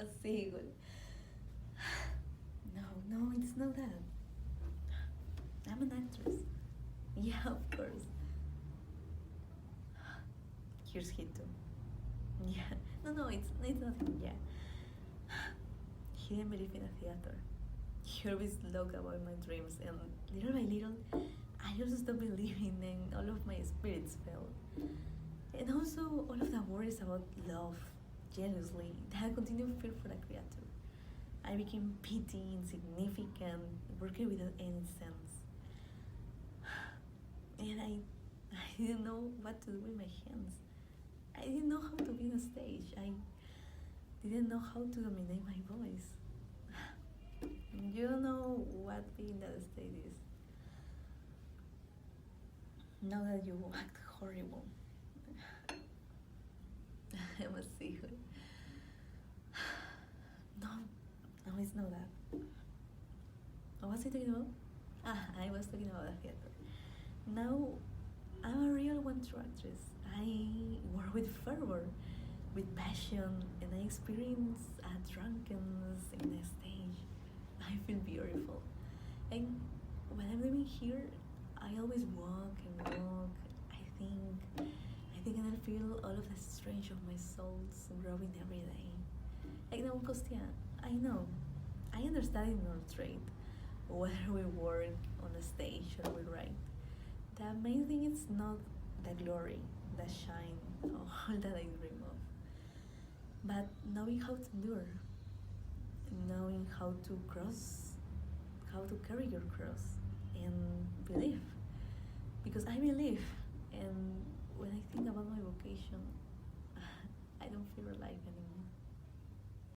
a seagull. No, it's not that. I'm an actress. Yeah, of course. Here's he too. Yeah, no, it's nothing, yeah. He didn't believe in a theater. He always looked about my dreams, and little by little, I also stopped believing, and all of my spirits fell. And also, all of the worries about love, jealousy, that I continued to feel for the creature. I became petty, insignificant, working without any sense. And I didn't know what to do with my hands. I didn't know how to be on a stage. I didn't know how to dominate my voice. You don't know what being that state is. Now that you act horrible. I'm a seagull. No, it's not that. What was I talking about? I was talking about the theater. Now, I'm a real one-true actress. I work with fervor, with passion, and I experience a drunkenness in the stage. I feel beautiful. And when I'm living here, I always walk and walk. I think and I feel all of the strength of my souls growing every day. Like now, Kostia, I know, I understand in our trade, whether we work on a stage or we write. The main thing is not the glory, the shine, all that I dream of, but knowing how to endure, knowing how to carry your cross, and believe. Because I believe, and when I think about my vocation, I don't feel alive anymore.